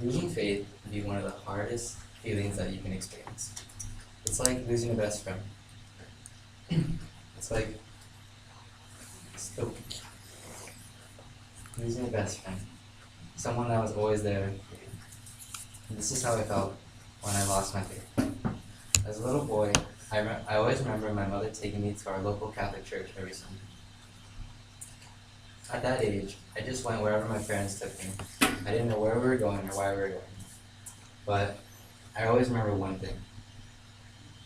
Losing faith can be one of the hardest feelings that you can experience. It's like losing a best friend. It's like still losing a best friend. Someone that was always there. And this is how I felt when I lost my faith. As a little boy, I always remember my mother taking me to our local Catholic church every Sunday. At that age, I just went wherever my parents took me. I didn't know where we were going or why we were going. But I always remember one thing.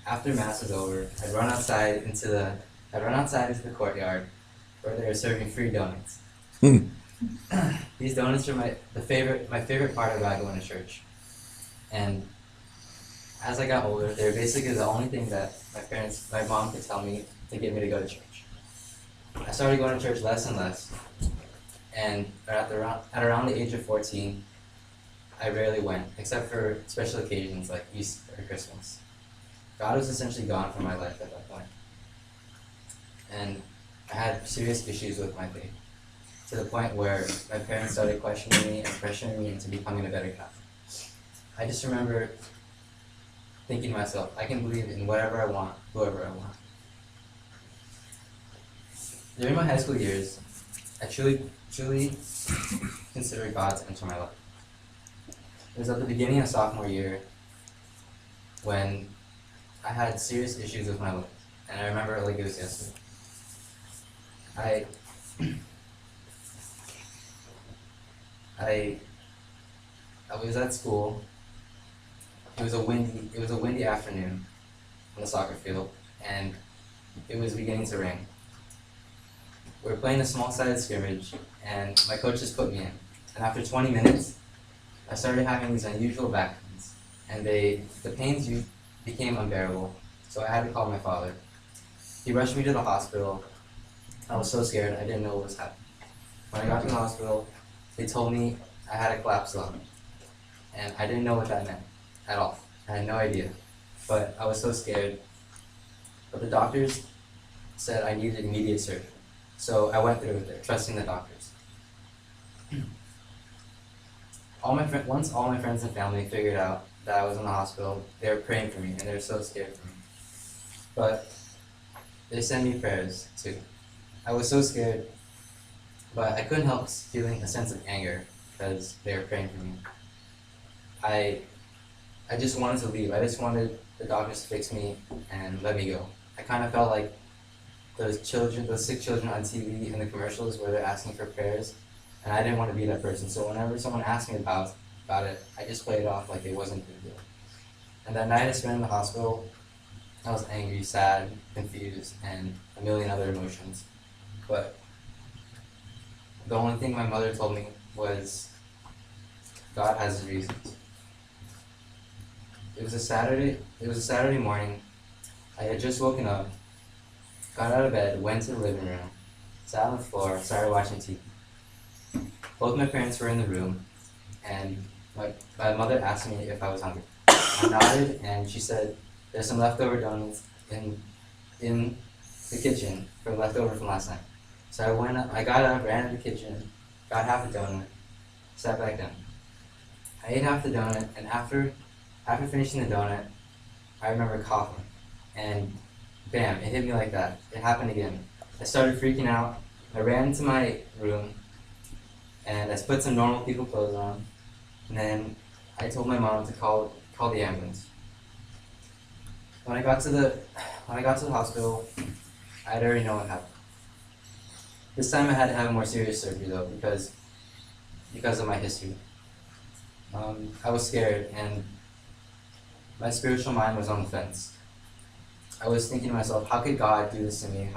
After mass was over, I'd run outside into the courtyard where they were serving free donuts. These donuts are my favorite part about going to church. And as I got older, they were basically the only thing that my mom could tell me to get me to go to church. I started going to church less and less, and at around the age of 14, I rarely went, except for special occasions like Easter or Christmas. God was essentially gone from my life at that point. And I had serious issues with my faith, to the point where my parents started questioning me and pressuring me into becoming a better Catholic. I just remember thinking to myself, I can believe in whatever I want, whoever I want. During my high school years, I truly considered God to enter my life. It was at the beginning of sophomore year when I had serious issues with my life, and I remember it like it was yesterday. I was at school. It was a windy afternoon on the soccer field, and it was beginning to rain. We were playing a small-sided scrimmage, and my coach just put me in. And after 20 minutes, I started having these unusual back pains, and the pains became unbearable. So I had to call my father. He rushed me to the hospital. I was so scared, I didn't know what was happening. When I got to the hospital, they told me I had a collapsed lung, and I didn't know what that meant at all. I had no idea, but I was so scared. But the doctors said I needed immediate surgery, so I went through with it, trusting the doctors. Once all my friends and family figured out that I was in the hospital, they were praying for me, and they were so scared for me. But they sent me prayers too. I was so scared, but I couldn't help feeling a sense of anger because they were praying for me. I just wanted to leave. I just wanted the doctors to fix me and let me go. I kind of felt like those sick children on TV in the commercials where they're asking for prayers, and I didn't want to be that person. So whenever someone asked me about it, I just played it off like it wasn't a big deal. And that night I spent in the hospital, I was angry, sad, confused, and a million other emotions. But the only thing my mother told me was, God has his reasons. It was a Saturday morning. I had just woken up, got out of bed, went to the living room, sat on the floor, started watching TV. Both my parents were in the room, and my mother asked me if I was hungry. I nodded, and she said, there's some leftover donuts in the kitchen leftover from last night. So I got up, ran to the kitchen, got half a donut, sat back down. I ate half the donut, and after finishing the donut, I remember coughing, and bam, it hit me like that. It happened again. I started freaking out. I ran into my room, and I put some normal people clothes on, and then I told my mom to call the ambulance. When I got to the hospital, I'd already know what happened. This time I had to have a more serious surgery though, because of my history. I was scared, and my spiritual mind was on the fence. I was thinking to myself, how could God do this to me?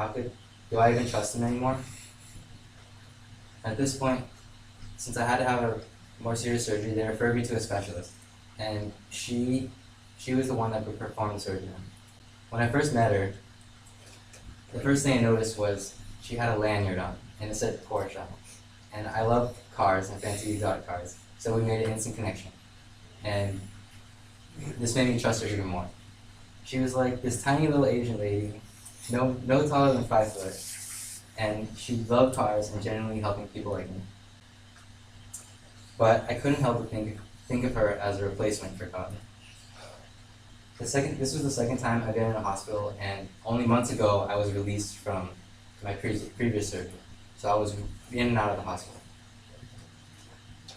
Do I even trust him anymore? At this point, since I had to have a more serious surgery, they referred me to a specialist, and she was the one that would perform the surgery. When I first met her, the first thing I noticed was she had a lanyard on, and it said Porsche on it. And I love cars and fancy exotic cars, so we made an instant connection. And this made me trust her even more. She was like this tiny little Asian lady, no taller than 5 foot, and she loved cars and genuinely helping people like me. But I couldn't help but think think of her as a replacement for God. This was the second time I've been in a hospital, and only months ago I was released from my previous surgery. So I was in and out of the hospital.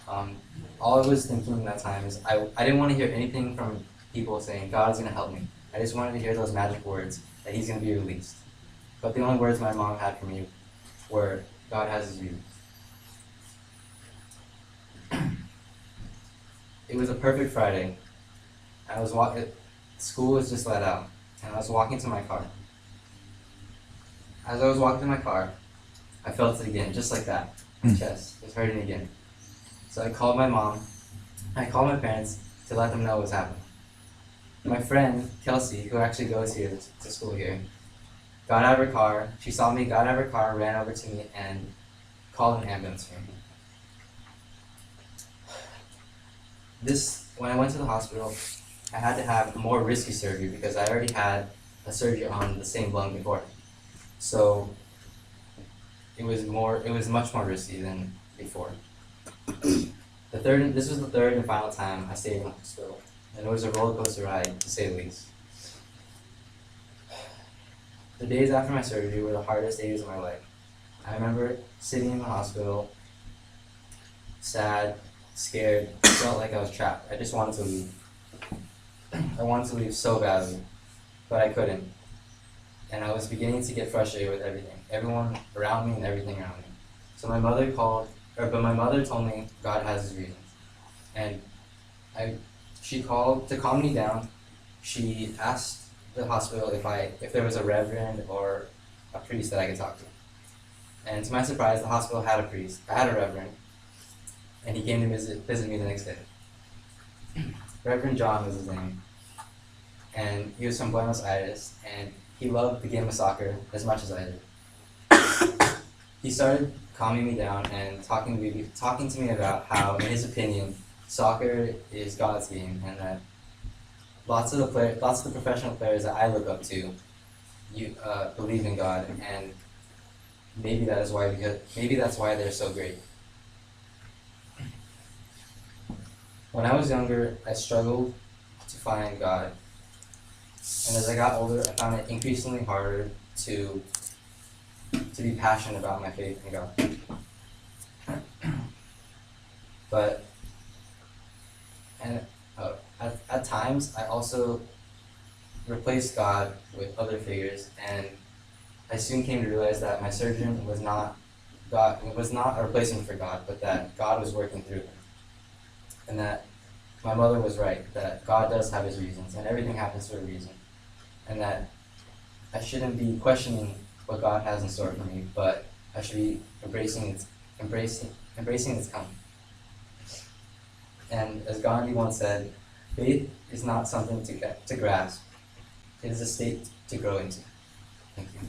All I was thinking that time is I didn't want to hear anything from people saying God is going to help me. I just wanted to hear those magic words that he's going to be released. But the only words my mom had for me were, God has his view. It was a perfect Friday. I was school was just let out, and I was walking to my car. As I was walking to my car, I felt it again, just like that. My chest was hurting again. So I called my mom, I called my parents to let them know what was happening. My friend, Kelsey, who actually goes here to school here, got out of her car, she saw me, got out of her car, ran over to me, and called an ambulance for me. When I went to the hospital, I had to have more risky surgery because I already had a surgery on the same lung before. So it was much more risky than before. This was the third and final time I stayed in the hospital, and it was a roller coaster ride to say the least. The days after my surgery were the hardest days of my life. I remember sitting in the hospital, sad, scared, felt like I was trapped. I just wanted to leave. I wanted to leave so badly, but I couldn't. And I was beginning to get frustrated with everyone around me and everything around me. So my mother told me God has his reasons. And she called to calm me down. She asked the hospital if there was a reverend or a priest that I could talk to. And to my surprise, the hospital had a priest. I had a reverend, and he came to visit me the next day. Reverend John was his name, and he was from Buenos Aires, and he loved the game of soccer as much as I did. He started calming me down and talking to me about how, in his opinion, soccer is God's game, and that lots of the professional players that I look up to, believe in God, and maybe that's why they're so great. When I was younger, I struggled to find God, and as I got older, I found it increasingly harder to be passionate about my faith in God. But at times, I also replaced God with other figures, and I soon came to realize that my surgeon was not a replacement for God, but that God was working through him. And that my mother was right, that God does have his reasons, and everything happens for a reason. And that I shouldn't be questioning what God has in store for me, but I should be embracing its coming. And as Gandhi once said, faith is not something to grasp, it is a state to grow into. Thank you.